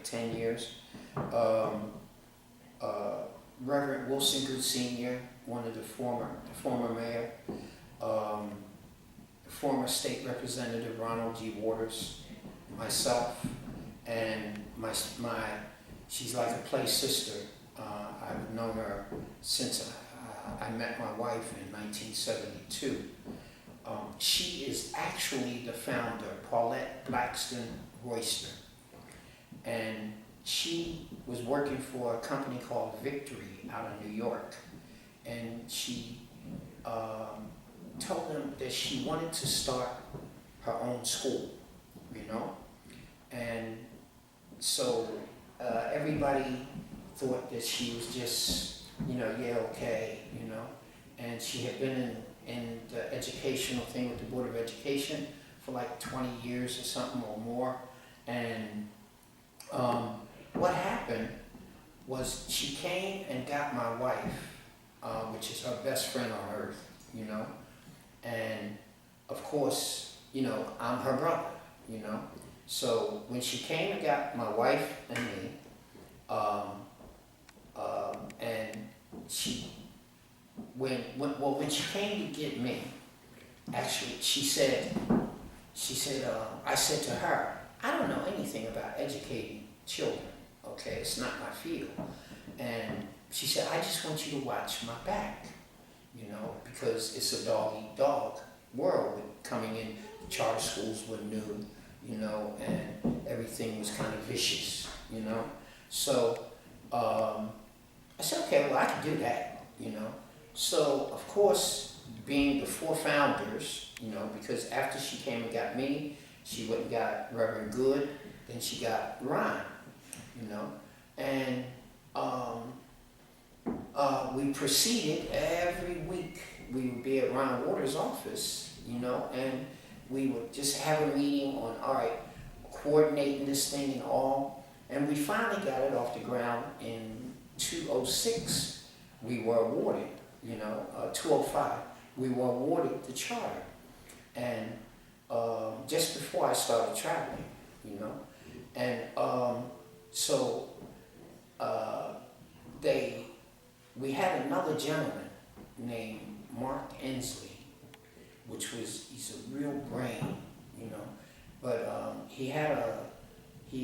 10 years. Reverend Wilson Good Sr., one of the former mayor, former state representative Ronald G. Waters, myself, and she's like a play sister. I've known her since I met my wife in 1972. She is actually the founder, Paulette Blackston Royster, and she was working for a company called Victory out of New York, and she told them that she wanted to start her own school, you know, and so everybody thought that she was just, you know, yeah, okay, you know, and she had been in the educational thing with the Board of Education for like 20 years or something or more, and what happened was she came and got my wife, which is her best friend on earth, you know, and of course, you know, I'm her brother, you know, so when she came and got my wife and me, and when she came to get me, actually, she said, I said to her, I don't know anything about educating children, okay, it's not my field. And she said, I just want you to watch my back, you know, because it's a dog-eat-dog world with coming in. The charter schools were new, you know, and everything was kind of vicious, you know. So I said, okay, well, I can do that, you know. So, of course, being the four founders, you know, because after she came and got me, she went and got Reverend Good, then she got Ron, you know, and we proceeded every week. We would be at Ron Waters' office, you know, and we would just have a meeting on, all right, coordinating this thing and all, and we finally got it off the ground in 2006. We were awarded, you know, 2005, we were awarded the charter, and just before I started traveling, you know, and so we had another gentleman named Mark Ensley, he's a real brain, you know, but he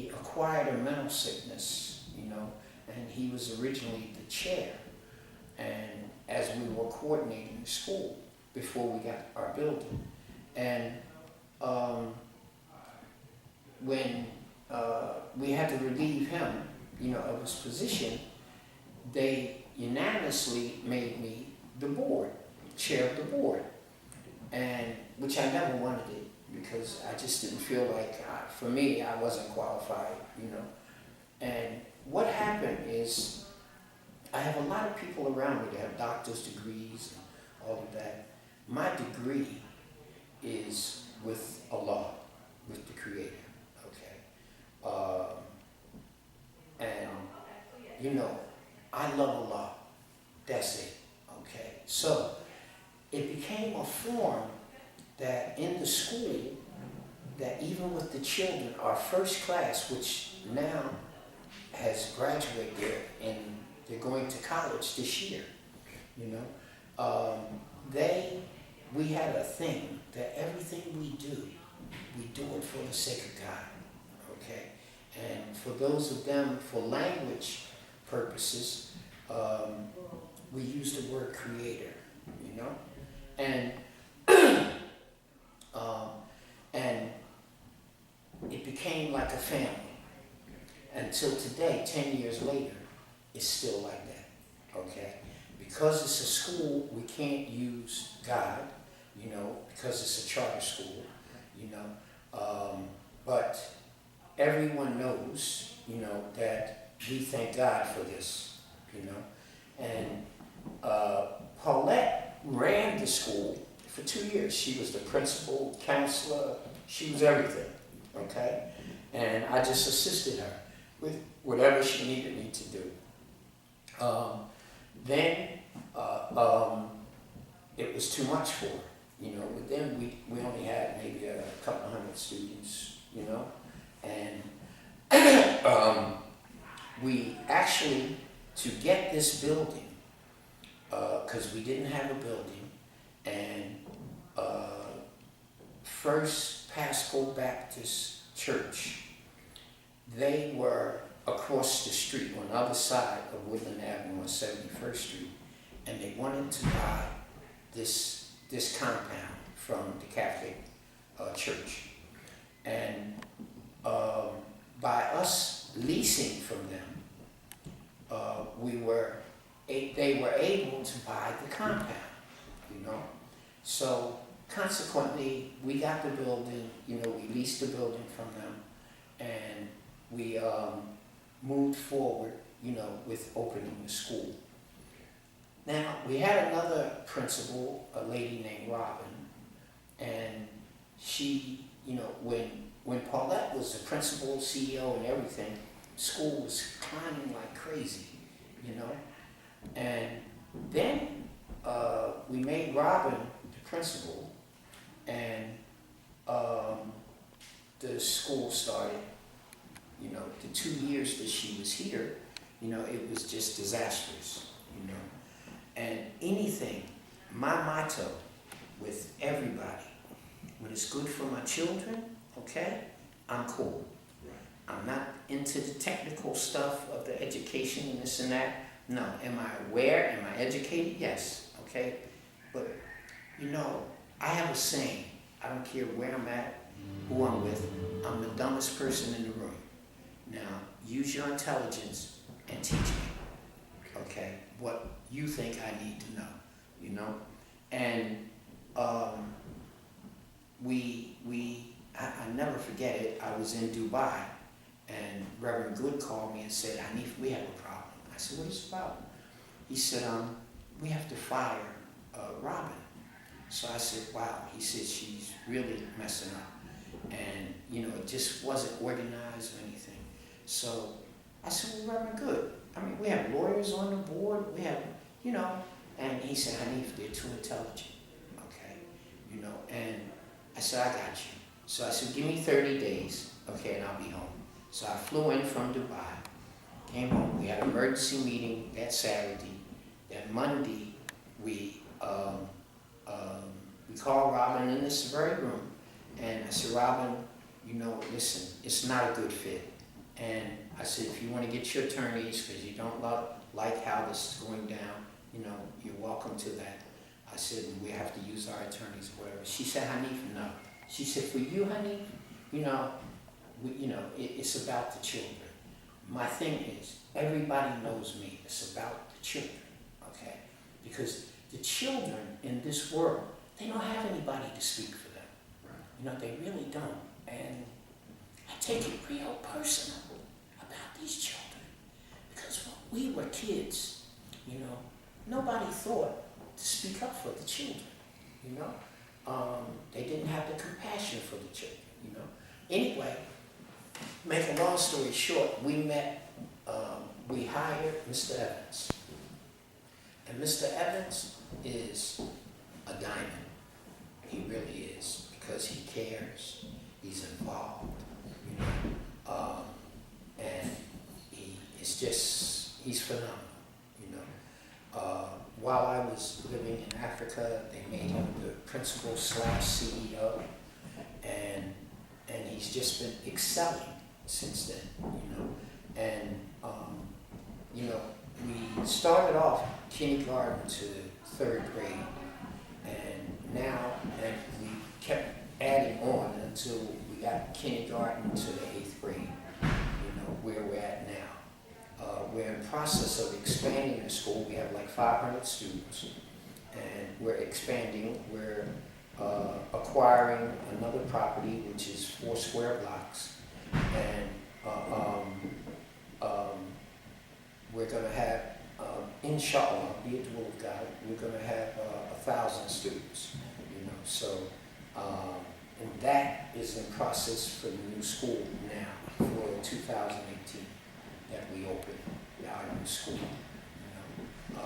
acquired a mental sickness, you know, and he was originally the chair, and as we were coordinating the school before we got our building, and when we had to relieve him, you know, of his position, they unanimously made me the board, chair of the board, and which I never wanted it because I just didn't feel like, for me, I wasn't qualified, you know. And what happened is, I have a lot of people around me that have doctor's degrees and all of that. My degree is with Allah, with the Creator, okay? And, you know, I love Allah, that's it, okay? So, it became a form that in the school, that even with the children, our first class, which now has graduated and they're going to college this year, you know, we had a thing that everything we do it for the sake of God, okay? And for those of them, for language purposes, we use the word creator, you know? And it became like a family. Until today, 10 years later, it's still like that, okay? Because it's a school, we can't use God, you know, because it's a charter school, you know. But everyone knows, you know, that we thank God for this, you know. And Paulette ran the school for 2 years. She was the principal, counselor, she was everything, okay? And I just assisted her with whatever she needed me to do. Then it was too much for her, you know. But then we only had maybe a couple hundred students, you know, and we actually, to get this building, because we didn't have a building, and First Paschall Baptist Church, they were across the street on the other side of Woodland Avenue on 71st Street, and they wanted to buy this compound from the Catholic Church. And by us leasing from them, they were able to buy the compound, you know. So consequently, we got the building, you know, we leased the building from them, and we moved forward, you know, with opening the school. Now, we had another principal, a lady named Robin, and she, you know, when Paulette was the principal, CEO, and everything, school was climbing like crazy, you know. And then we made Robin the principal, and the school started. You know, the 2 years that she was here, you know, it was just disastrous, you know. And anything, my motto with everybody, when it's good for my children, okay, I'm cool. I'm not into the technical stuff of the education and this and that. No. Am I aware? Am I educated? Yes. Okay. But, you know, I have a saying. I don't care where I'm at, who I'm with. I'm the dumbest person in the room. Now, use your intelligence and teach me. Okay. What you think I need to know. You know. And I never forget it. I was in Dubai, and Reverend Good called me and said, "Hanif, we have a problem." I said, "What is the problem?" He said, "We have to fire Robin." So I said, "Wow." He said, "She's really messing up." And, you know, it just wasn't organized or anything. So I said, "Well, Reverend Good, I mean, we have lawyers on the board, we have, you know." And he said, "Hanif, they're too intelligent." Okay. You know, and I said, "I got you." So I said, "Give me 30 days, okay, and I'll be home." So I flew in from Dubai, came home. We had an emergency meeting that Saturday. That Monday, we called Robin in this very room, and I said, "Robin, you know, listen, it's not a good fit." And I said, "If you want to get your attorneys, because you don't like how this is going down, you know, you're welcome to that." I said, "We have to use our attorneys or whatever." She said, "Hanif, no." She said, "For you, Hanif, you know, it's about the children. My thing is, everybody knows me. It's about the children, okay? Because the children in this world, they don't have anybody to speak for them. You know, they really don't. And I take it real personal about these children. Because when we were kids, you know, nobody thought to speak up for the children, you know. They didn't have the compassion for the children, you know. Anyway, make a long story short, we hired Mr. Evans. And Mr. Evans is a diamond. He really is, because he cares, he's involved, you know, and he's phenomenal, you know. While I was living in Africa, they made him the principal / CEO, and he's just been excelling since then, you know. And you know, we started off kindergarten to 3rd grade, and we kept adding on until we got kindergarten to the 8th grade, you know, where we're at now. We're in the process of expanding the school. We have like 500 students, and we're expanding. We're acquiring another property, which is 4 square blocks, and we're going to have, inshallah, be it the will of God, we're going to have 1,000 students, you know. So, and that is in process for the new school now, for 2018, that we open our new school, you know.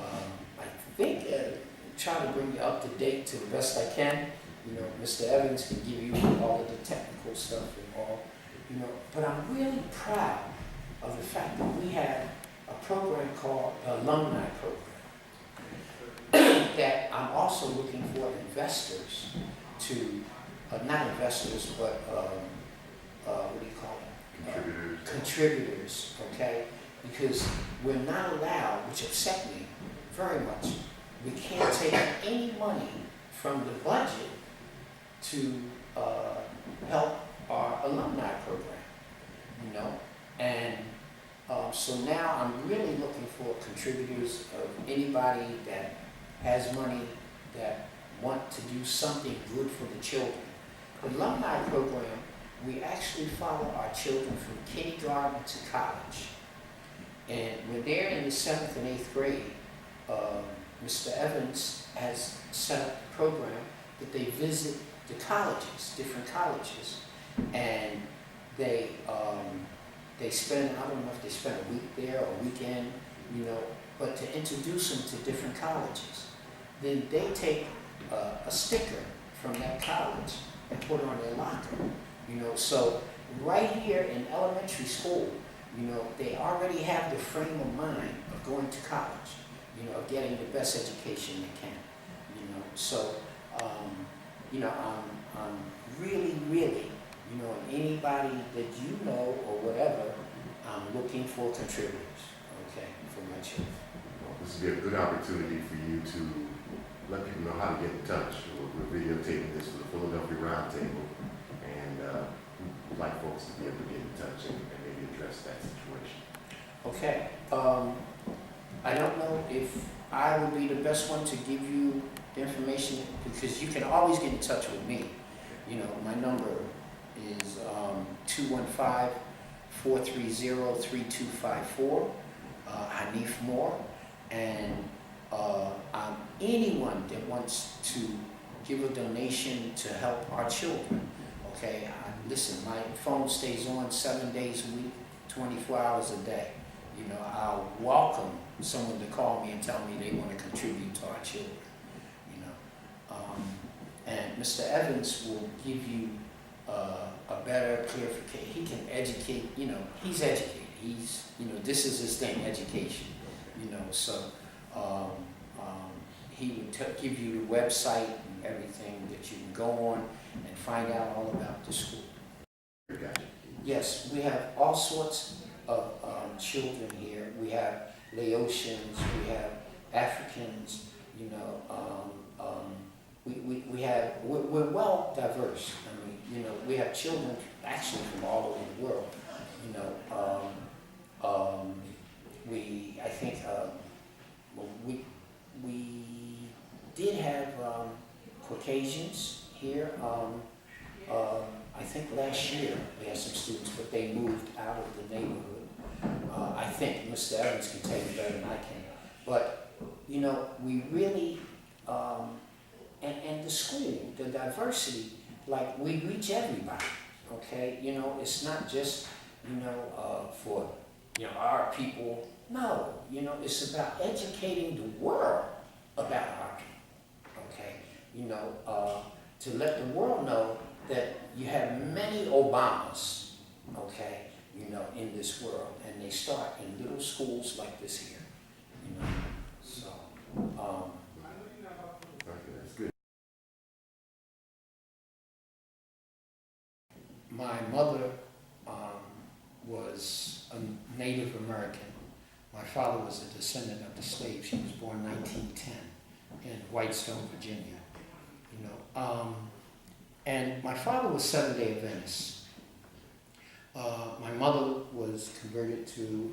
I think, try to bring you up to date to the best I can. You know, Mr. Evans can give you all of the technical stuff and all, you know. But I'm really proud of the fact that we have a program called the Alumni Program that I'm also looking for investors to, not investors, but what do you call it? Contributors, okay? Because we're not allowed, which upset me very much, we can't take any money from the budget to help our alumni program, you know? And so now I'm really looking for contributors of anybody that has money that want to do something good for the children. The alumni program, we actually follow our children from kindergarten to college. And when they're in the 7th and 8th grade, Mr. Evans has set up a program that they visit the colleges, different colleges, and they spend, I don't know if they spend a week there or a weekend, you know, but to introduce them to different colleges. Then they take a sticker from that college and put it on their locker, you know. So right here in elementary school, you know, they already have the frame of mind of going to college, you know, getting the best education they can, you know. So, you know, I'm really, you know, anybody that you know or whatever, I'm looking for contributors, okay, for my children. Well, this would be a good opportunity for you to let people know how to get in touch. We're videotaping this for the Philadelphia Roundtable, and we'd like folks to be able to get in touch and maybe address that situation. Okay. I don't know if I would be the best one to give you the information, because you can always get in touch with me. You know, my number is 215-430-3254, Hanif Moore, and anyone that wants to give a donation to help our children, okay? Listen, my phone stays on 7 days a week, 24 hours a day. You know, I'll welcome someone to call me and tell me they want to contribute to our children, you know. And Mr. Evans will give you a better clarification. He can educate, you know, he's educated. He's, you know, this is his thing, education, you know. So he would give you the website and everything that you can go on and find out all about the school. Yes, we have all sorts of children here. We have Laotians, we have Africans, you know, we're well diverse. I mean, you know, we have children actually from all over the world, you know. I think we did have Caucasians here. I think last year we had some students, but they moved out of the neighborhood. I think Mr. Evans can tell you better than I can. But, you know, we really, and the school, the diversity, like we reach everybody, okay? You know, it's not just, you know, for, you know, our people. No, you know, it's about educating the world about our people, okay? You know, to let the world know that you have many Obamas, okay, you know, in this world, and they start in little schools like this here, you know. So, that's good. my mother was a Native American. My father was a descendant of the slaves. He was born 1910 in Whitestone, Virginia, you know. And my father was Seventh-day Adventist. My mother was converted to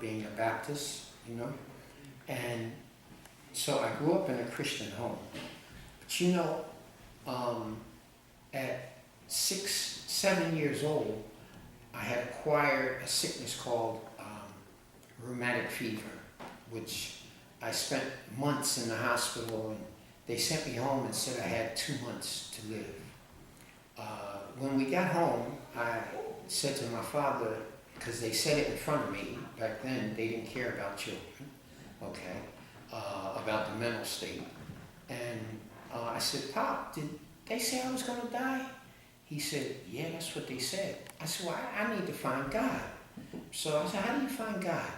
being a Baptist, you know. And so I grew up in a Christian home. But you know, at 6, 7 years old, I had acquired a sickness called rheumatic fever, which I spent months in the hospital, and they sent me home and said I had 2 months to live. When we got home, I said to my father, because they said it in front of me, back then they didn't care about children, okay, about the mental state. And I said, Pop, did they say I was going to die? He said, yeah, that's what they said. I said, well, I need to find God. So I said, how do you find God?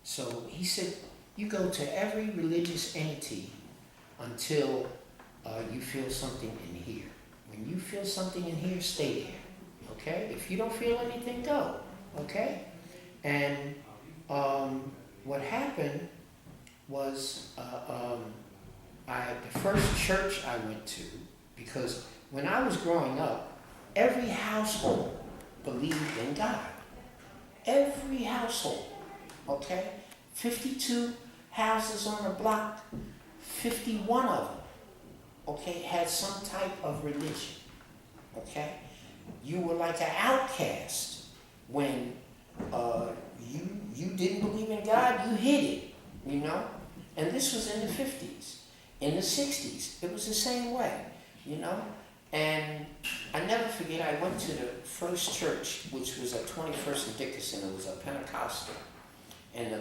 So he said, you go to every religious entity until you feel something in here. When you feel something in here, stay there. Okay? If you don't feel anything, go. Okay? And what happened was the first church I went to, because when I was growing up, every household believed in God. Every household. Okay? 52 houses on the block, 51 of them, okay, had some type of religion. Okay? You were like an outcast when you didn't believe in God, you hid it, you know? And this was in the 50s. In the 60s, it was the same way, you know? And I never forget, I went to the first church, which was at 21st and Dickinson. It was a Pentecostal. And,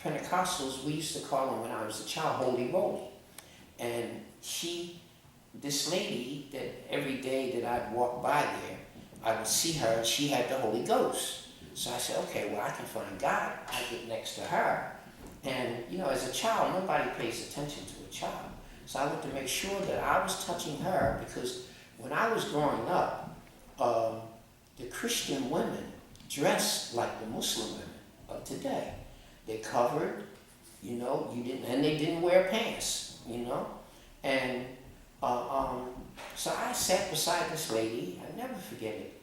Pentecostals, we used to call them when I was a child, Holy Roly. And this lady, that every day that I'd walk by there, I would see her, and she had the Holy Ghost. So I said, okay, well, I can find God. I get next to her. And, as a child, nobody pays attention to a child. So I went to make sure that I was touching her, because when I was growing up, the Christian women dressed like the Muslim women of today. They covered, and they didn't wear pants, And so I sat beside this lady, I never forget it,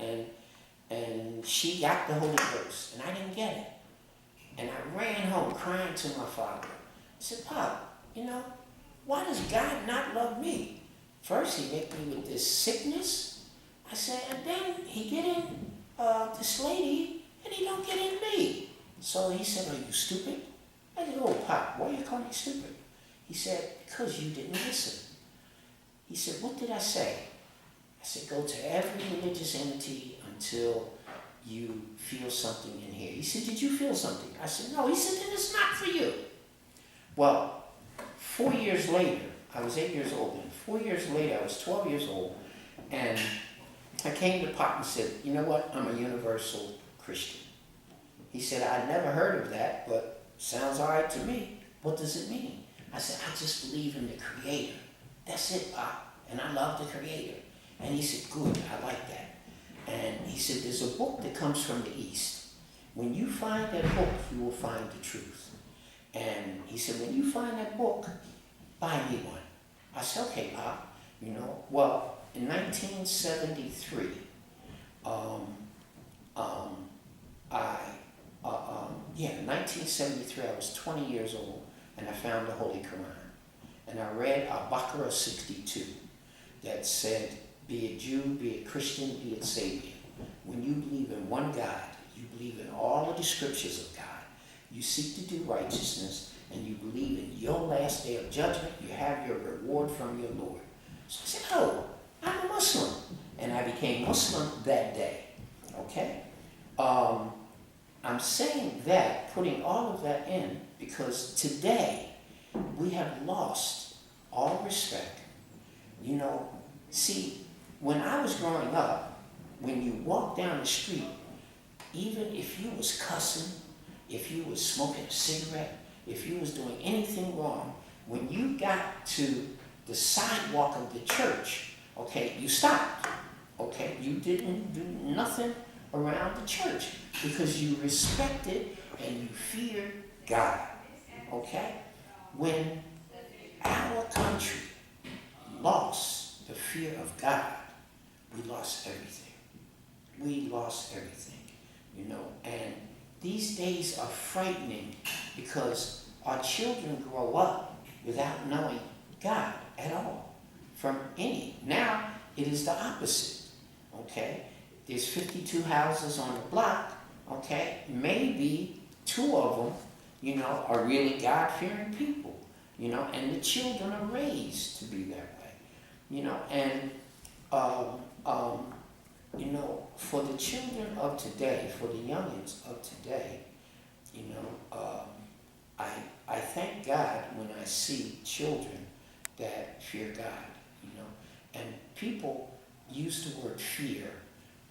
and she got the Holy Ghost, and I didn't get it. And I ran home crying to my father. I said, Pop, why does God not love me? First he met me with this sickness. I said, and then he get in this lady, and he don't get in me. So he said, are you stupid? I said, oh, Pop, why you call me stupid? He said, because you didn't listen. He said, what did I say? I said, go to every religious entity until you feel something in here. He said, did you feel something? I said, no. He said, then it's not for you. Well, 4 years later, I was 8 years old then. 4 years later, I was 12 years old, and I came to Pop and said, you know what? I'm a universal Christian. He said, I'd never heard of that, but sounds all right to me. What does it mean? I said, I just believe in the Creator. That's it, Pop. And I love the Creator. And he said, good, I like that. And he said, there's a book that comes from the East. When you find that book, you will find the truth. And he said, when you find that book, buy me one. I said, okay, Pop. Well, in 1973, in 1973, I was 20 years old, and I found the Holy Quran. And I read Al-Baqarah 62 that said, be it Jew, be it Christian, be it Sabian. When you believe in one God, you believe in all of the scriptures of God, you seek to do righteousness, and you believe in your last day of judgment, you have your reward from your Lord. So I said, oh, I'm a Muslim. And I became Muslim that day. Okay? I'm saying that, putting all of that in, because today we have lost all respect. See, when I was growing up, when you walked down the street, even if you was cussing, if you was smoking a cigarette, if you was doing anything wrong, when you got to the sidewalk of the church, okay, you stopped. Okay, you didn't do nothing around the church because you respected and you feared God. Okay? When our country lost the fear of God, we lost everything. We lost everything, and these days are frightening because our children grow up without knowing God at all from any. Now, it is the opposite, okay? There's 52 houses on the block, okay? Maybe 2 of them, are really God-fearing people, and the children are raised to be that way, and for the children of today, for the youngins of today, I thank God when I see children that fear God, and people use the word fear,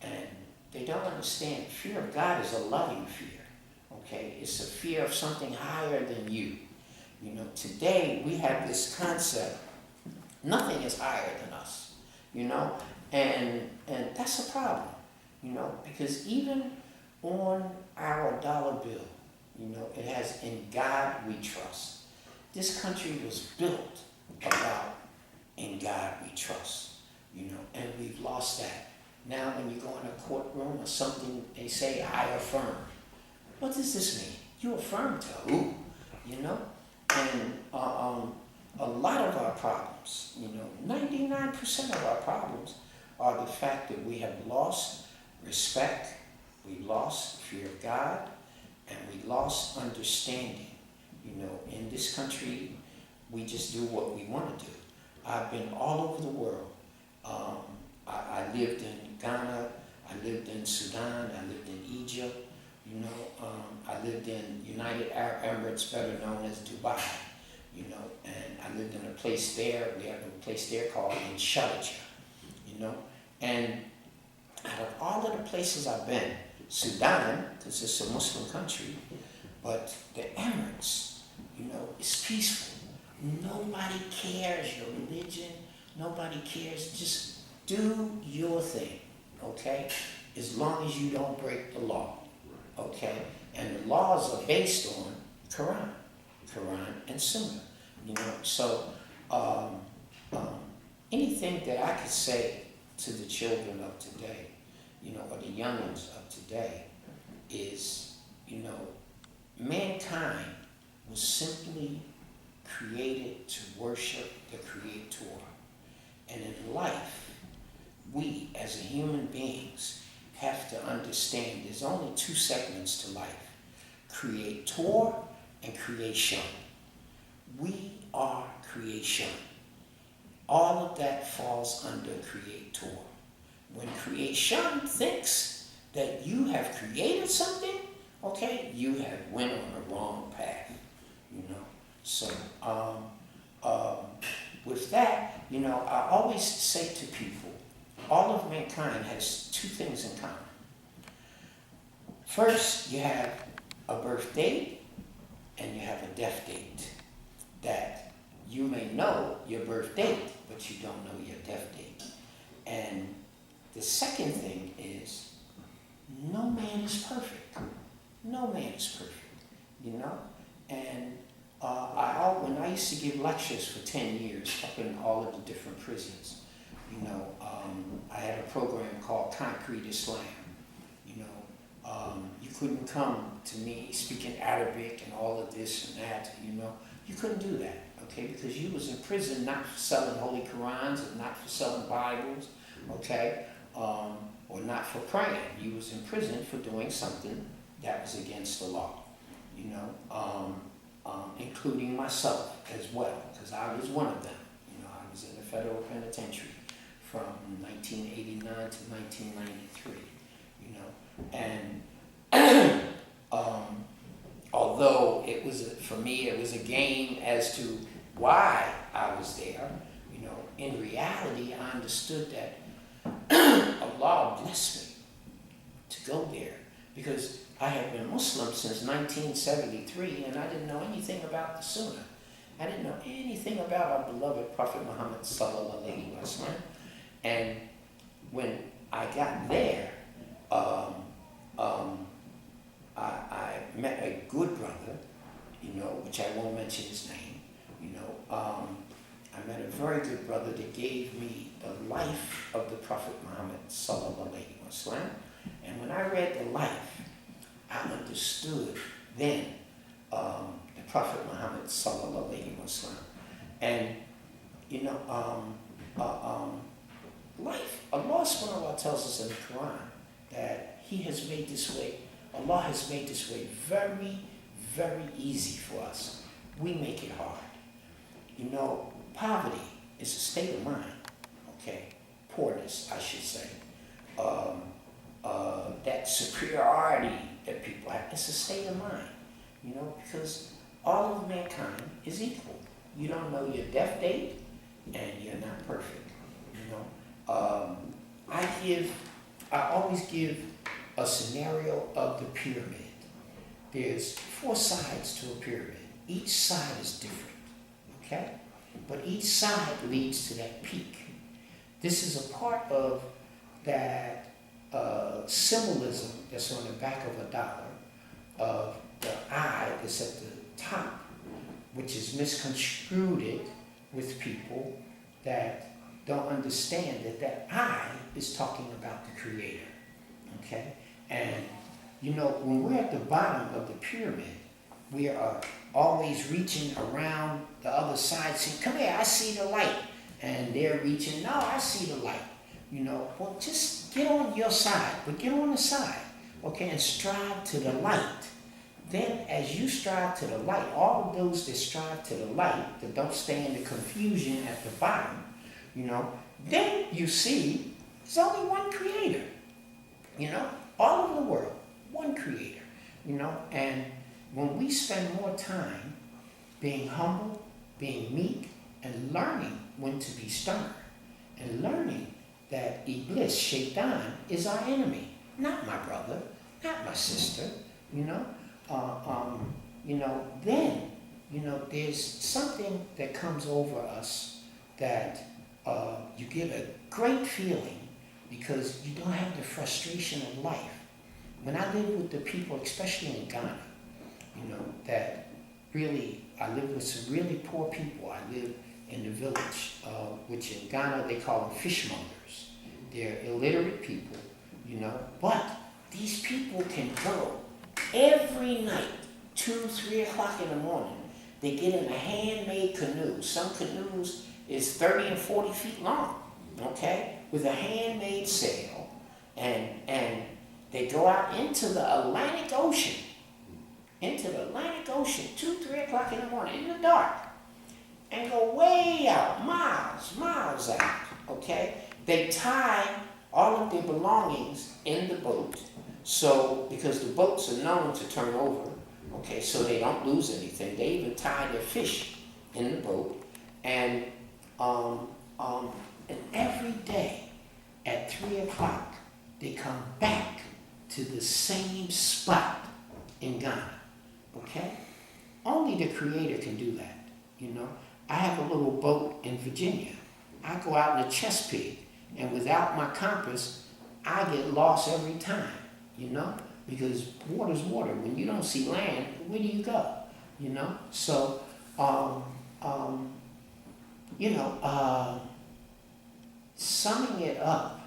and they don't understand, fear of God is a loving fear, okay? It's a fear of something higher than you. You know, today we have this concept, nothing is higher than us, you know? And that's a problem, you know, because even on our dollar bill, you know, it has "In God We Trust." This country was built about "In God We Trust," you know, and we've lost that. Now when you go in a courtroom or something, they say, "I affirm." What does this mean? You affirm to who? You know? And a lot of our problems, you know, 99% of our problems are the fact that we have lost respect, we lost fear of God, and we lost understanding. You know, in this country, we just do what we want to do. I've been all over the world. I lived in Ghana, I lived in Sudan, I lived in Egypt, you know, I lived in United Arab Emirates, better known as Dubai, you know, and I lived in a place there, we have a place there called Sharjah, you know, and out of all of the places I've been, Sudan, because it's a Muslim country, but the Emirates, you know, it's peaceful. Nobody cares your religion, nobody cares, just do your thing, okay? As long as you don't break the law, okay? And the laws are based on Quran and Sunnah, you know? So anything that I could say to the children of today, you know, or the youngins of today is, you know, mankind was simply created to worship the Creator. And in life, we as human beings have to understand there's only two segments to life: Creator and creation. We are creation. All of that falls under Creator. When creation thinks that you have created something, okay, you have went on the wrong path, you know. So with that, you know, I always say to people, all of mankind has two things in common. First, you have a birth date and you have a death date. That you may know your birth date, but you don't know your death date. And the second thing is, no man is perfect. No man is perfect, you know? And when I used to give lectures for 10 years up in all of the different prisons, you know, I had a program called Concrete Islam. You know, you couldn't come to me speaking Arabic and all of this and that, you know. You couldn't do that, okay, because you was in prison not for selling Holy Qurans and not for selling Bibles, okay, or not for praying. You was in prison for doing something that was against the law, you know, including myself as well, because I was one of them. You know, I was in the federal penitentiary from 1989 to 1993, you know, and although it was, for me, it was a game as to why I was there, you know, in reality, I understood that Allah blessed me to go there, because I had been Muslim since 1973, and I didn't know anything about the Sunnah. I didn't know anything about our beloved Prophet Muhammad sallallahu alaihi wasallam. And when I got there, I met a good brother, you know, which I won't mention his name, you know. I met a very good brother that gave me the life of the Prophet Muhammad sallallahu alaihi wasallam. And when I read the life, I understood then the Prophet Muhammad sallallahu alaihi wasallam. And you know, life, Allah subhanahu wa ta'ala tells us in the Quran that He has made this way, Allah has made this way very, very easy for us. We make it hard. You know, poverty is a state of mind, okay? Poorness, I should say. That superiority that people have, it's a state of mind, you know, because all of mankind is equal. You don't know your death date, and you're not perfect, you know. I always give a scenario of the pyramid. There's 4 sides to a pyramid. Each side is different, okay? But each side leads to that peak. This is a part of that symbolism that's on the back of a dollar, of the eye that's at the top, which is misconstrued with people that don't understand that that eye is talking about the Creator, okay? And you know, when we're at the bottom of the pyramid, we are always reaching around the other side, saying, come here, I see the light. And they're reaching, no, I see the light. You know, well, just get on your side, but get on the side, okay, and strive to the light. Then as you strive to the light, all of those that strive to the light, that don't stay in the confusion at the bottom, you know, then you see there's only one Creator, you know, all over the world, one Creator, you know. And when we spend more time being humble, being meek, and learning when to be stern, and learning that Iblis, Shaitan, is our enemy, not my brother, not my sister, you know, then, you know, there's something that comes over us that you get a great feeling because you don't have the frustration of life. When I live with the people, especially in Ghana, you know, that really, I live with some really poor people. I live in the village, which in Ghana they call them fishmongers. They're illiterate people, you know, but these people can go every night, 2, 3 o'clock in the morning. They get in a handmade canoe. Some canoes is 30 and 40 feet long, okay, with a handmade sail, and they go out into the Atlantic Ocean, 2, 3 o'clock in the morning, in the dark, and go way out, miles out, okay? They tie all of their belongings in the boat, so, because the boats are known to turn over, okay, so they don't lose anything. They even tie their fish in the boat, and every day at 3 o'clock, they come back to the same spot in Ghana, okay? Only the Creator can do that, you know? I have a little boat in Virginia. I go out in the Chesapeake, and without my compass, I get lost every time, you know? Because water's water. When you don't see land, where do you go, you know? So, summing it up,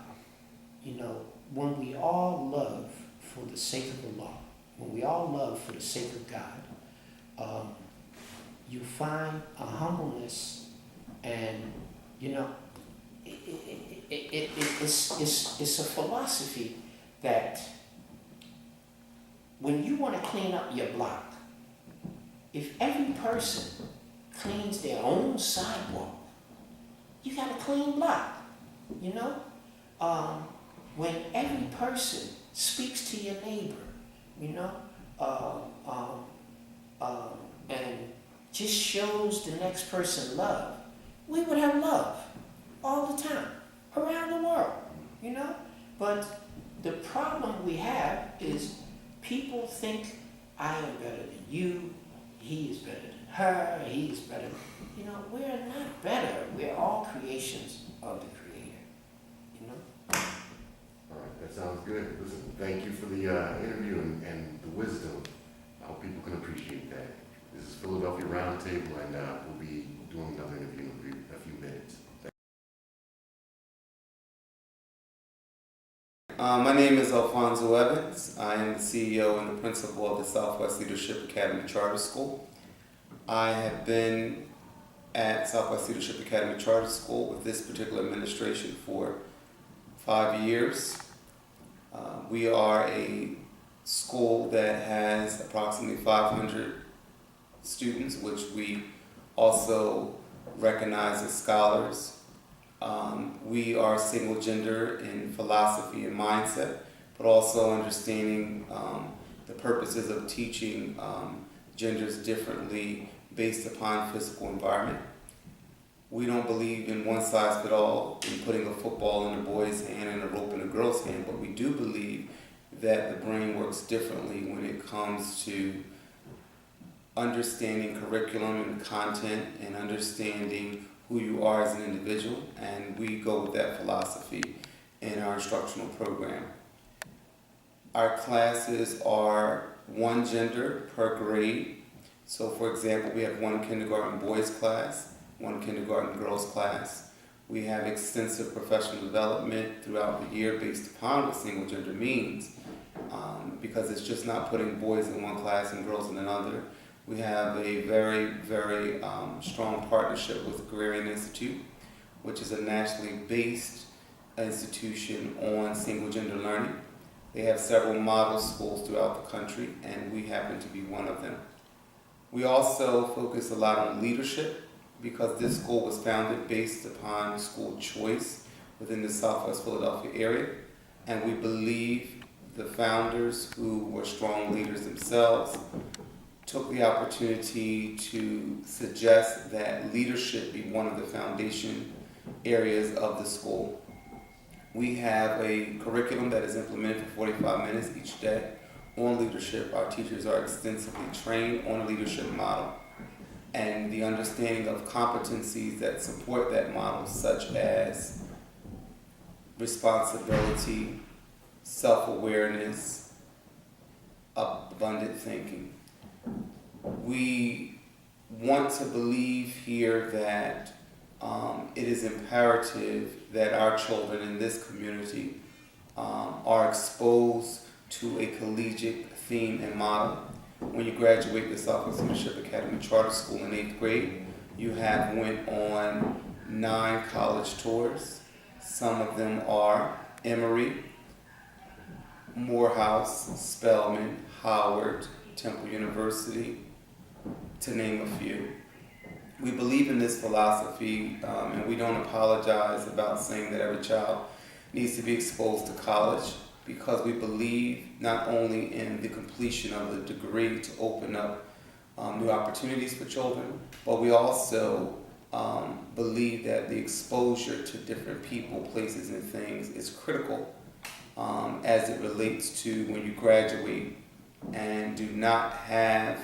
you know, when we all love for the sake of the law, when we all love for the sake of God, you find a humbleness, and you know, it's a philosophy that when you want to clean up your block, if every person cleans their own sidewalk, you got a clean block, you know? When every person speaks to your neighbor, you know, and just shows the next person love, we would have love all the time, around the world, you know? But the problem we have is people think, I am better than you, he is better than her, he is better. You know, we're not better. We're all creations of the Creator, you know? All right, that sounds good. Listen, thank you for the interview and the wisdom. I hope people can appreciate that. This is Philadelphia Roundtable, and we'll be doing another interview in a few minutes. My name is Alfonso Evans. I am the CEO and the principal of the Southwest Leadership Academy Charter School. I have been at Southwest Leadership Academy Charter School with this particular administration for 5 years. We are a school that has approximately 500 students, which we also recognize as scholars. We are single gender in philosophy and mindset, but also understanding the purposes of teaching genders differently based upon physical environment. We don't believe in one size fit all, in putting a football in a boy's hand and a rope in a girl's hand, but we do believe that the brain works differently when it comes to understanding curriculum and content and understanding who you are as an individual, and we go with that philosophy in our instructional program. Our classes are one gender per grade. So for example, we have one kindergarten boys class, one kindergarten girls class. We have extensive professional development throughout the year based upon what single gender means, because it's just not putting boys in one class and girls in another. We have a very, very strong partnership with Agrarian Institute, which is a nationally based institution on single gender learning. They have several model schools throughout the country, and we happen to be one of them. We also focus a lot on leadership, because this school was founded based upon school choice within the Southwest Philadelphia area, and we believe the founders, who were strong leaders themselves, took the opportunity to suggest that leadership be one of the foundation areas of the school. We have a curriculum that is implemented for 45 minutes each day on leadership. Our teachers are extensively trained on a leadership model and the understanding of competencies that support that model, such as responsibility, self-awareness, abundant thinking. We want to believe here that it is imperative that our children in this community are exposed to a collegiate theme and model. When you graduate the Southwest Leadership Academy Charter School in 8th grade, you have went on 9 college tours. Some of them are Emory, Morehouse, Spelman, Howard, Temple University, to name a few. We believe in this philosophy, and we don't apologize about saying that every child needs to be exposed to college, because we believe not only in the completion of the degree to open up new opportunities for children, but we also believe that the exposure to different people, places, and things is critical as it relates to when you graduate and do not have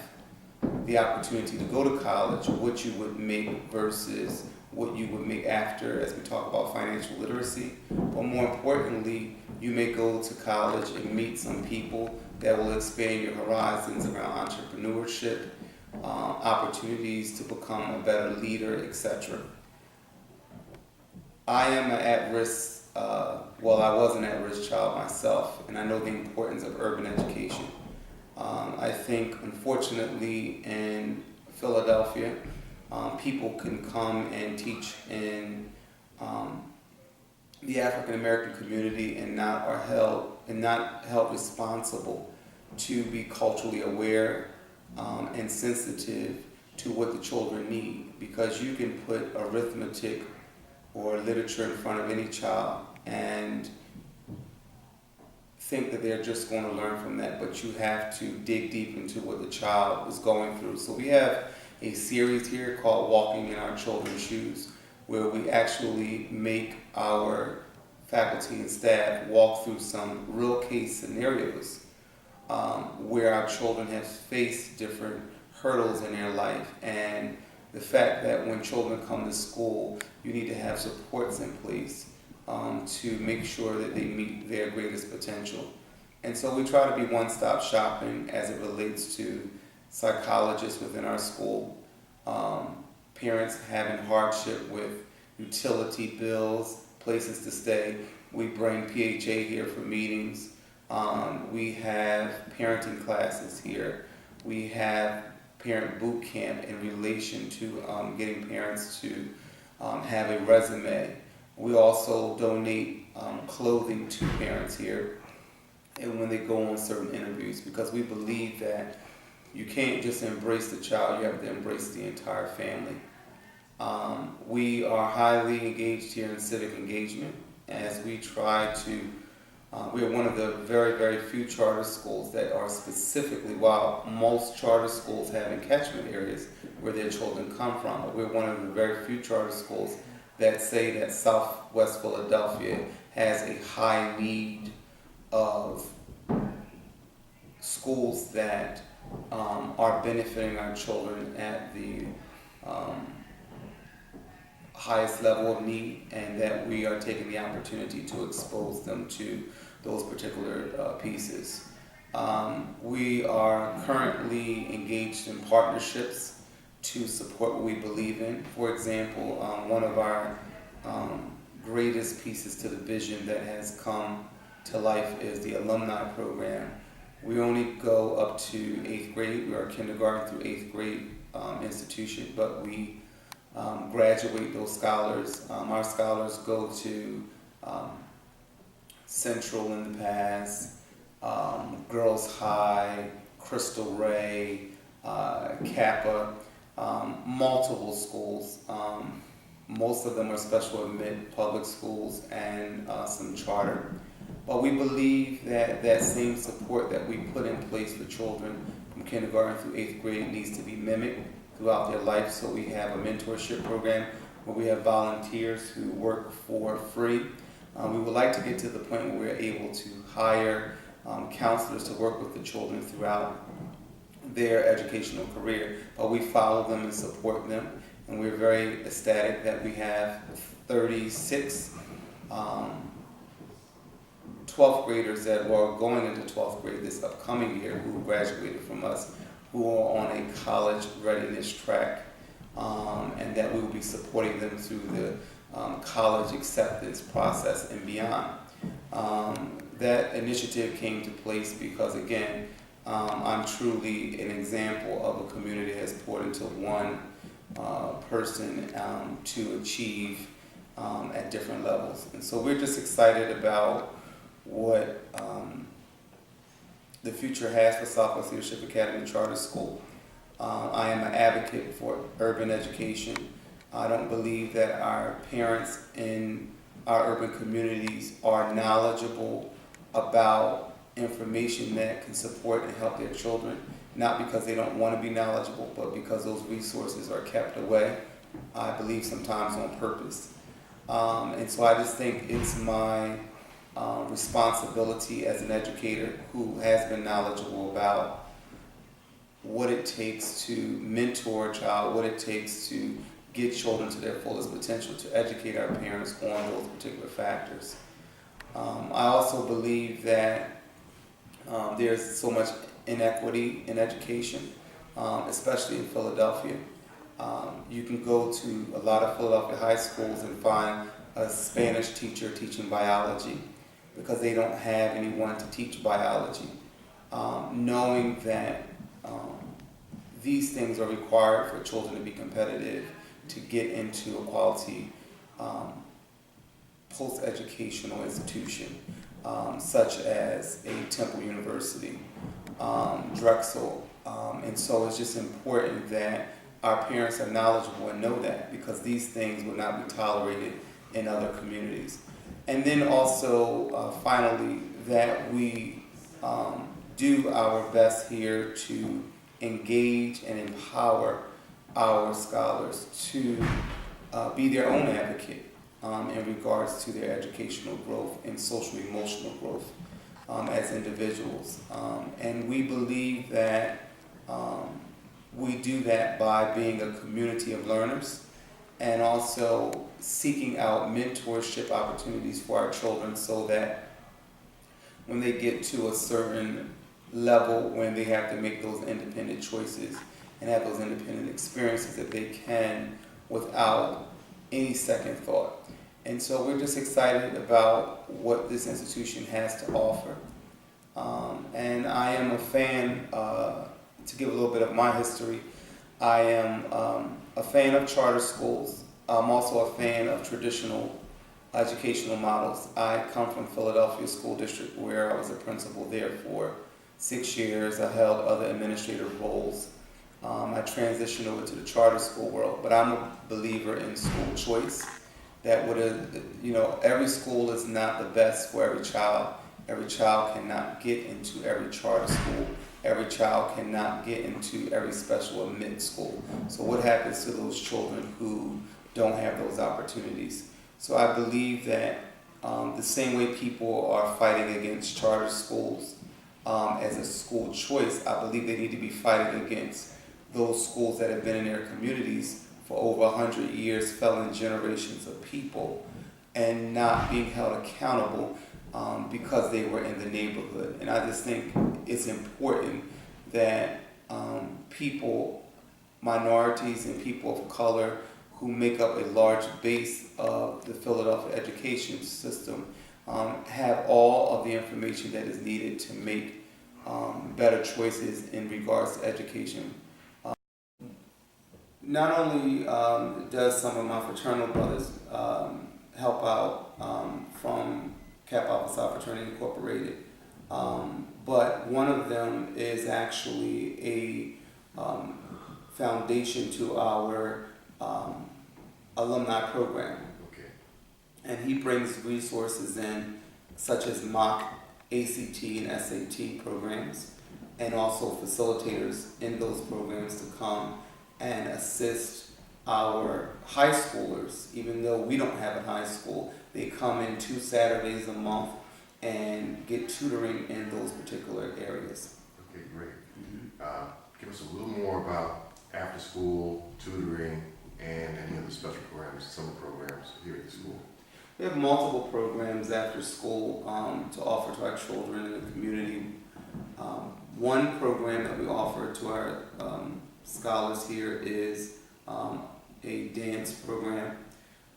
the opportunity to go to college, what you would make versus what you would make after, as we talk about financial literacy. But more importantly, you may go to college and meet some people that will expand your horizons around entrepreneurship, opportunities to become a better leader, etc. I am an at-risk, I was an at-risk child myself, and I know the importance of urban education. I think, unfortunately, in Philadelphia, people can come and teach in the African American community and not held responsible to be culturally aware and sensitive to what the children need. Because you can put arithmetic or literature in front of any child and think that they're just going to learn from that, but you have to dig deep into what the child is going through. So we have a series here called Walking in Our Children's Shoes, where we actually make our faculty and staff walk through some real case scenarios where our children have faced different hurdles in their life, and the fact that when children come to school, you need to have supports in place to make sure that they meet their greatest potential. And so we try to be one-stop shopping as it relates to psychologists within our school, parents having hardship with utility bills, places to stay. We bring PHA here for meetings. We have parenting classes here. We have parent boot camp in relation to getting parents to have a resume. We also donate clothing to parents here, and when they go on certain interviews, because we believe that you can't just embrace the child, you have to embrace the entire family. We are highly engaged here in civic engagement, as we try to, we are one of the very, very few charter schools that are specifically, while most charter schools have in catchment areas where their children come from, but we're one of the very few charter schools that say that Southwest Philadelphia has a high need of schools that are benefiting our children at the highest level of need, and that we are taking the opportunity to expose them to those particular pieces. We are currently engaged in partnerships to support what we believe in. For example, one of our greatest pieces to the vision that has come to life is the alumni program. We only go up to 8th grade. We are a kindergarten through 8th grade institution, but we graduate those scholars. Our scholars go to Central in the past, Girls High, Crystal Ray, Kappa, multiple schools. Most of them are special admit public schools and some charter. But we believe that that same support that we put in place for children from kindergarten through 8th grade needs to be mimicked throughout their life. So we have a mentorship program where we have volunteers who work for free. We would like to get to the point where we're able to hire counselors to work with the children throughout their educational career, but we follow them and support them, and we're very ecstatic that we have 36 12th graders that are going into 12th grade this upcoming year who graduated from us, who are on a college readiness track, and that we will be supporting them through the college acceptance process and beyond. That initiative came to place because, again, I'm truly an example of a community that has poured into one person to achieve at different levels. And so we're just excited about what the future has for Southwest Leadership Academy Charter School. I am an advocate for urban education. I don't believe that our parents in our urban communities are knowledgeable about information that can support and help their children, not because they don't want to be knowledgeable, but because those resources are kept away, I believe sometimes on purpose. And so I just think it's my responsibility as an educator who has been knowledgeable about what it takes to mentor a child, what it takes to get children to their fullest potential, to educate our parents on those particular factors. I also believe that there's so much inequity in education, especially in Philadelphia. You can go to a lot of Philadelphia high schools and find a Spanish teacher teaching biology because they don't have anyone to teach biology. Knowing that these things are required for children to be competitive, to get into a quality post-educational institution, such as a Temple University, Drexel. And so it's just important that our parents are knowledgeable and know that, because these things would not be tolerated in other communities. And then also, finally, that we do our best here to engage and empower our scholars to be their own advocate in regards to their educational growth and social emotional growth as individuals. And we believe that we do that by being a community of learners and also seeking out mentorship opportunities for our children, so that when they get to a certain level, when they have to make those independent choices and have those independent experiences, that they can without any second thought. And so we're just excited about what this institution has to offer. And I am a fan, to give a little bit of my history, I am a fan of charter schools. I'm also a fan of traditional educational models. I come from Philadelphia School District, where I was a principal there for 6 years. I held other administrative roles. I transitioned over to the charter school world, but I'm a believer in school choice. That every school is not the best for every child. Every child cannot get into every charter school. Every child cannot get into every special admit school. So what happens to those children who don't have those opportunities? So I believe that the same way people are fighting against charter schools as a school choice. I believe they need to be fighting against those schools that have been in their communities for over 100 years, felling generations of people, and not being held accountable because they were in the neighborhood. And I just think it's important that people, minorities and people of color who make up a large base of the Philadelphia education system have all of the information that is needed to make better choices in regards to education. Not only does some of my fraternal brothers help out from Kappa Alpha Psi Fraternity Incorporated, but one of them is actually a foundation to our alumni program. Okay. And he brings resources in, such as mock ACT and SAT programs, and also facilitators in those programs to come and assist our high schoolers. Even though we don't have a high school, they come in 2 Saturdays a month and get tutoring in those particular areas. Okay, great. Give us a little more about after-school tutoring and any other special programs, summer programs here at the school. We have multiple programs after school to offer to our children in the community. One program that we offer to our scholars here is a dance program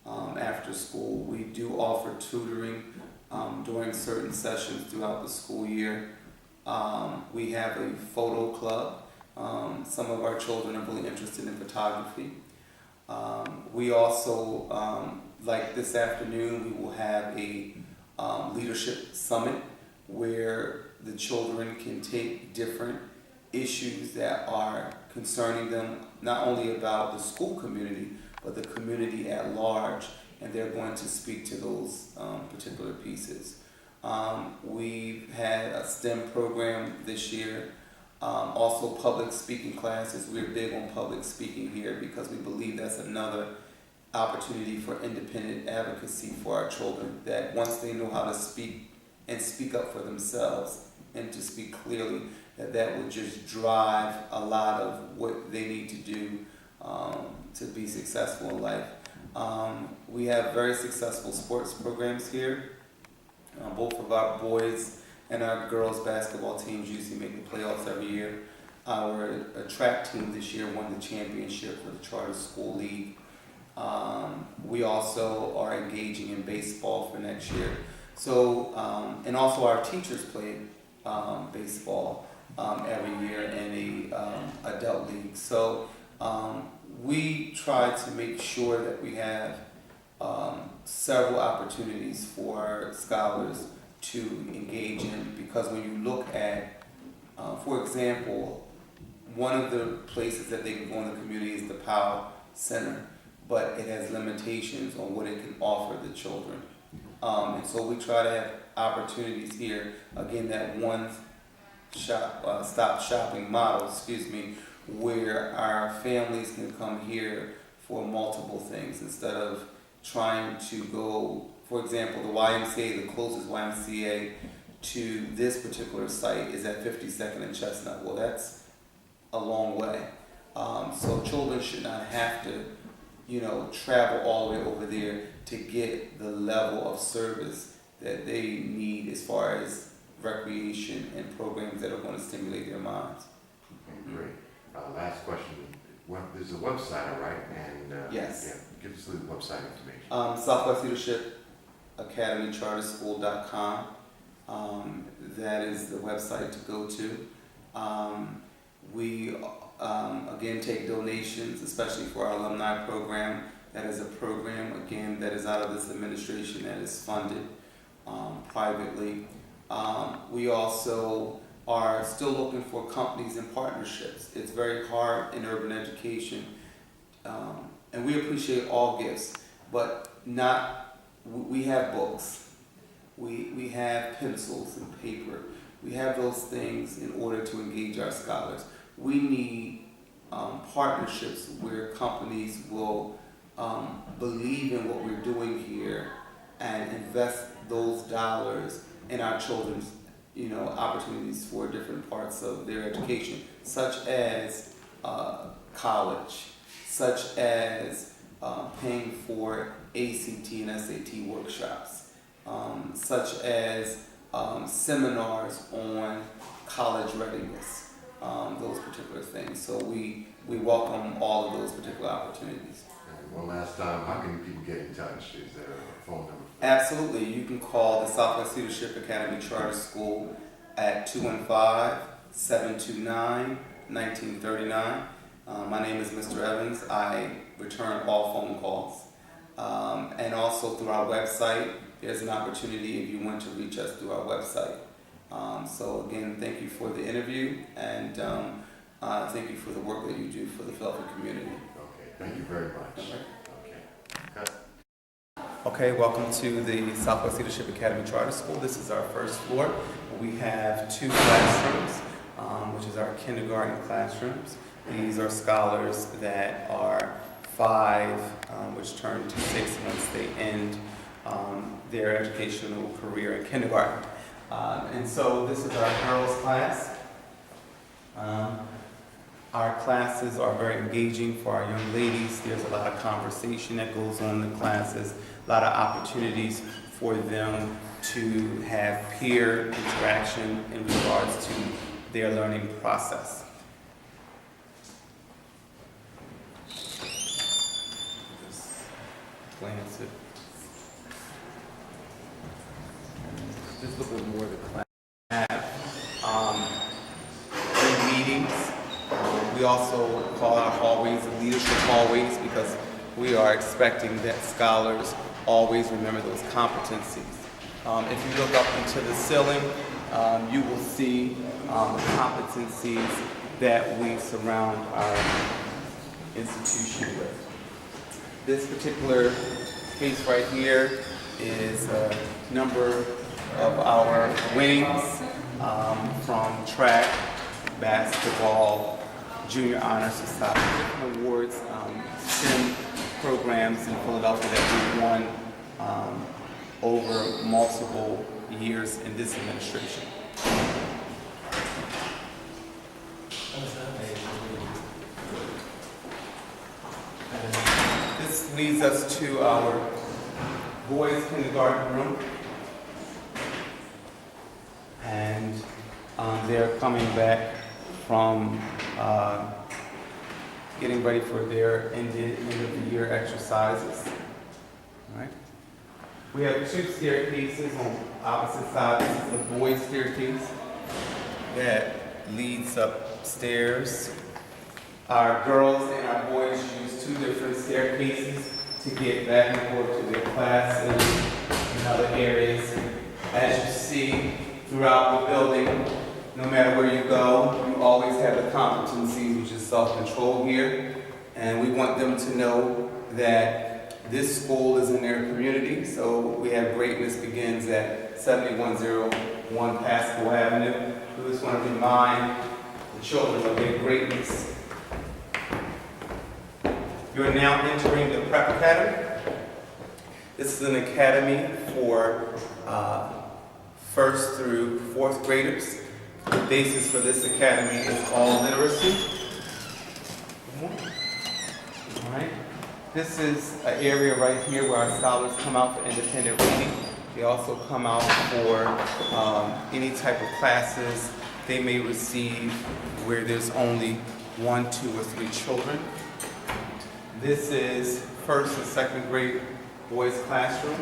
after school. We do offer tutoring during certain sessions throughout the school year. We have a photo club. Some of our children are really interested in photography. We also, like this afternoon, we will have a leadership summit where the children can take different issues that are concerning them, not only about the school community, but the community at large, and they're going to speak to those particular pieces. We've had a STEM program this year, also public speaking classes. We're big on public speaking here because we believe that's another opportunity for independent advocacy for our children, that once they know how to speak and speak up for themselves and to speak clearly, that would just drive a lot of what they need to do to be successful in life. We have very successful sports programs here. Both of our boys and our girls basketball teams usually make the playoffs every year. Our track team this year won the championship for the Charter School League. We also are engaging in baseball for next year. So, and also our teachers play baseball every year in a adult league. So we try to make sure that we have several opportunities for our scholars to engage in, because when you look at, for example, one of the places that they can go in the community is the Powell Center, but it has limitations on what it can offer the children. And so we try to have opportunities here, again, that stop shopping model, where our families can come here for multiple things instead of trying to go, for example, the YMCA, the closest YMCA to this particular site is at 52nd and Chestnut. Well, that's a long way. So children should not have to, travel all the way over there to get the level of service that they need as far as recreation and programs that are going to stimulate their minds. Okay, great. Last question. There's a website, right? And yes. Yeah, give us the website information. Southwest Leadership Academy Charterschool.com. That is the website to go to. We again take donations, especially for our alumni program. That is a program, again, that is out of this administration that is funded privately. We also are still looking for companies and partnerships. It's very hard in urban education, and we appreciate all gifts, but we have books, we have pencils and paper, we have those things in order to engage our scholars. We need partnerships where companies will believe in what we're doing here and invest those dollars in our children's opportunities for different parts of their education, such as college, such as paying for ACT and SAT workshops, such as seminars on college readiness, those particular things. So we welcome all of those particular opportunities. And one last time, how can people get in touch? Is there a phone number? Absolutely. You can call the Southwest Leadership Academy Charter School at 215-729-1939. My name is Mr. Evans. I return all phone calls. And also through our website, there's an opportunity if you want to reach us through our website. So again, thank you for the interview, and thank you for the work that you do for the Philadelphia community. Okay, thank you very much. Okay. Okay. Cut. Okay, welcome to the Southwest Leadership Academy Charter School. This is our first floor. We have 2 classrooms, which is our kindergarten classrooms. These are scholars that are 5, which turn to 6 once they end their educational career in kindergarten. And so this is our girls class. Our classes are very engaging for our young ladies. There's a lot of conversation that goes on in the classes, a lot of opportunities for them to have peer interaction in regards to their learning process. Just glance it. Just look at more of the class. Meetings. We also call our hallways the leadership hallways because we are expecting that scholars always remember those competencies. If you look up into the ceiling, you will see the competencies that we surround our institution with. This particular case right here is a number of our winnings from track, basketball, junior honor society, different awards, STEM programs in Philadelphia that we've won over multiple years in this administration. This leads us to our boys' kindergarten room. And they're coming back from getting ready for their end of the year exercises. All right. We have 2 staircases on opposite sides. This is the boys' staircase that leads upstairs. Our girls and our boys use 2 different staircases to get back and forth to their classes and other areas. As you see throughout the building, no matter where you go, you always have the competencies, which is self-control here. And we want them to know that this school is in their community. So we have Greatness Begins at 7101 Paschall Avenue. We just want to remind the children of their greatness. You're now entering the Prep Academy. This is an academy for 1st through 4th graders. The basis for this academy is all literacy. All right. This is an area right here where our scholars come out for independent reading. They also come out for any type of classes they may receive where there's only 1, 2, or 3 children. This is 1st and 2nd grade boys' classroom.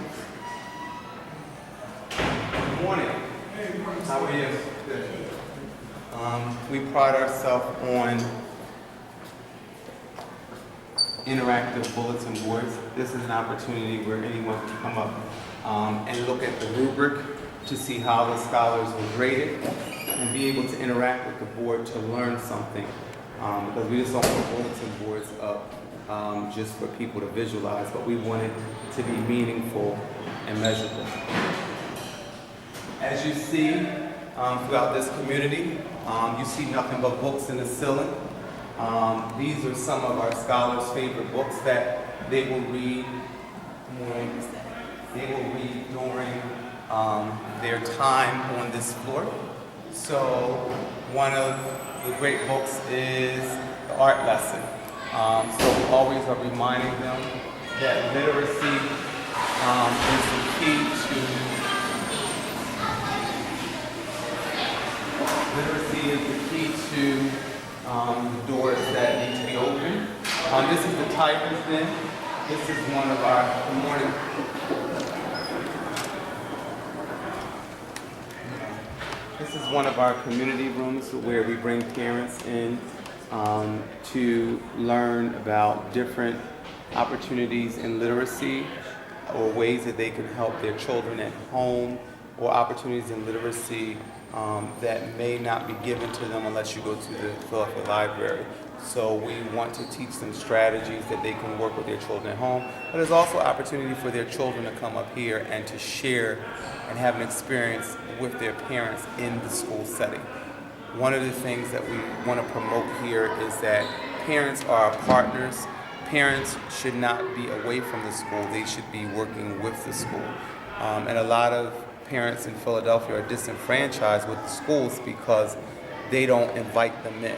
Good morning. Hey, good morning. How are you? Good. We pride ourselves on interactive bulletin boards. This is an opportunity where anyone can come up and look at the rubric to see how the scholars were graded and be able to interact with the board to learn something. Because we just don't put bulletin boards up just for people to visualize, but we want it to be meaningful and measurable. As you see throughout this community, you see nothing but books in the ceiling. These are some of our scholars' favorite books that they will read during their time on this floor. So one of the great books is the art lesson. So we always are reminding them that literacy is the key to the doors that need to be open. This is the Tiger's Den. This is one of our This is one of our community rooms where we bring parents in to learn about different opportunities in literacy or ways that they can help their children at home, or opportunities in literacy that may not be given to them unless you go to the Philadelphia Library. So we want to teach them strategies that they can work with their children at home, but there's also opportunity for their children to come up here and to share and have an experience with their parents in the school setting. One of the things that we want to promote here is that parents are our partners. Parents should not be away from the school, they should be working with the school. And a lot of parents in Philadelphia are disenfranchised with the schools because they don't invite them in.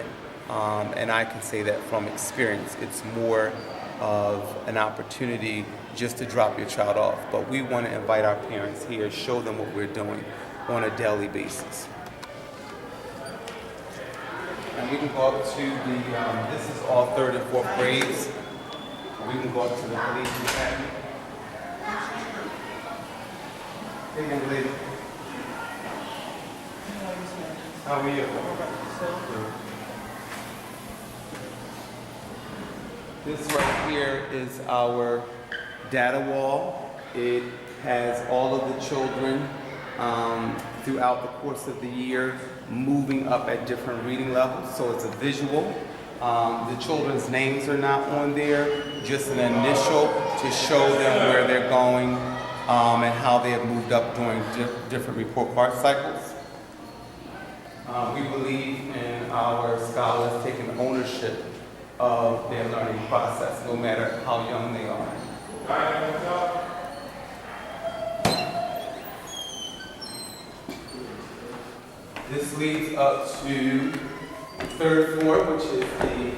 And I can say that from experience. It's more of an opportunity just to drop your child off. But we want to invite our parents here, show them what we're doing on a daily basis. And we can go up to the, this is all 3rd and 4th grades. We can go up to the Collegiate Academy. Hey, young lady. How are you? This right here is our data wall. It has all of the children throughout the course of the year moving up at different reading levels, so it's a visual. The children's names are not on there, just an initial to show them where they're going and how they have moved up during different report card cycles. We believe in our scholars taking ownership of their learning process, no matter how young they are. This leads up to 3rd floor, which is the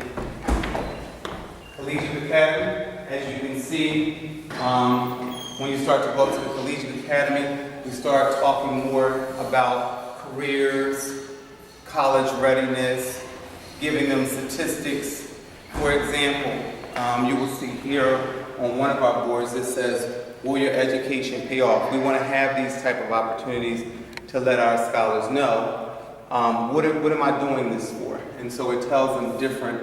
Collegiate Academy. As you can see, when you start to go up to the Collegiate Academy, we start talking more about careers, college readiness, giving them statistics. For example, you will see here on one of our boards that says, will your education pay off? We want to have these type of opportunities to let our scholars know, what am I doing this for? And so it tells them different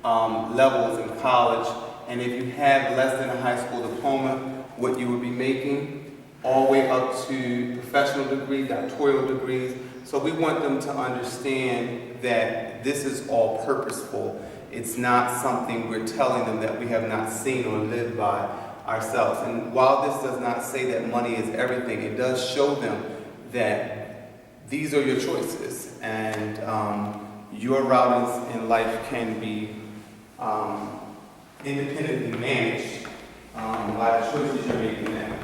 levels in college, and if you have less than a high school diploma, what you would be making, all the way up to professional degree, doctoral degrees. So we want them to understand that this is all purposeful. It's not something we're telling them that we have not seen or lived by ourselves. And while this does not say that money is everything, it does show them that these are your choices, and your routes in life can be independently managed by the choices you're making now.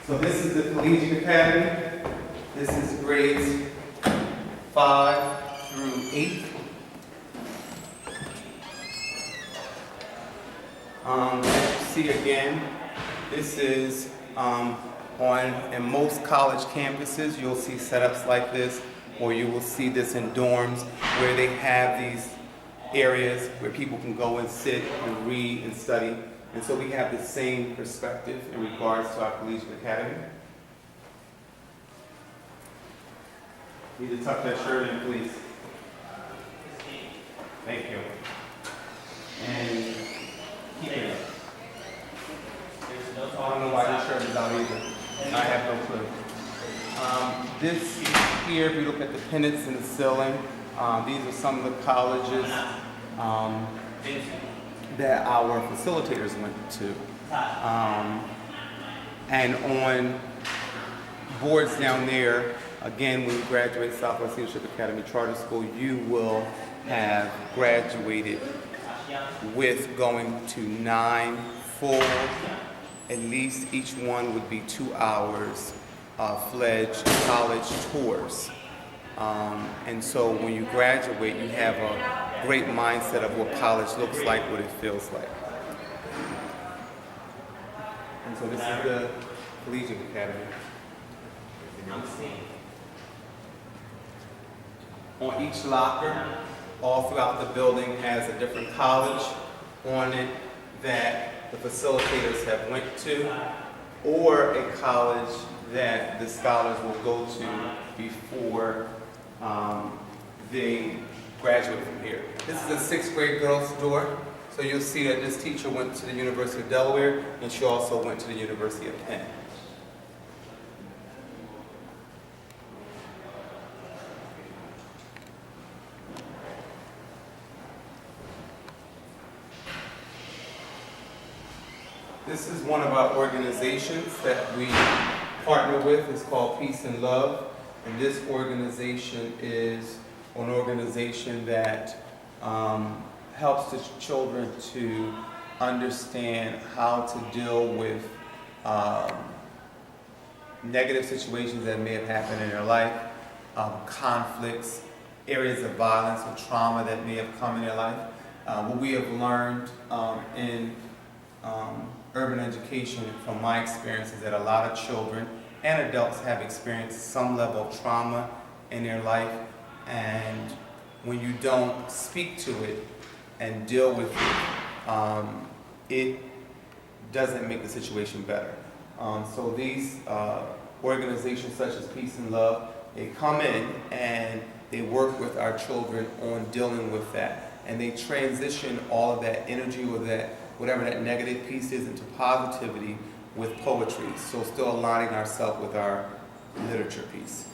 So this is the Collegiate Academy. This is grades 5 through 8. As you see again, this is in most college campuses, you'll see setups like this, or you will see this in dorms where they have these areas where people can go and sit and read and study. And so we have the same perspective in regards to our Collegiate Academy. Need to tuck that shirt in, please. Thank you. And keep it up. I don't know why this shirt is out either. I have no clue. This here, if you look at the pennants in the ceiling, these are some of the colleges that our facilitators went to. And on boards down there, again, when you graduate Southwest Leadership Academy Charter School, you will have graduated with going to 9 full, at least each one would be 2 hours, fledged college tours. And so when you graduate, you have a great mindset of what college looks like, what it feels like. And so this is the Collegiate Academy. On each locker, all throughout the building, has a different college on it that the facilitators have went to, or a college that the scholars will go to before they graduate from here. This is a sixth grade girls' door, so you'll see that this teacher went to the University of Delaware, and she also went to the University of Penn. This is one of our organizations that we partner with. It's called Peace and Love. And this organization is an organization that helps the children to understand how to deal with negative situations that may have happened in their life, conflicts, areas of violence or trauma that may have come in their life. What we have learned in urban education from my experience is that a lot of children and adults have experienced some level of trauma in their life, and when you don't speak to it and deal with it, it doesn't make the situation better. So these organizations such as Peace and Love, they come in and they work with our children on dealing with that, and they transition all of that energy or that whatever that negative piece is into positivity with poetry. So still aligning ourselves with our literature piece.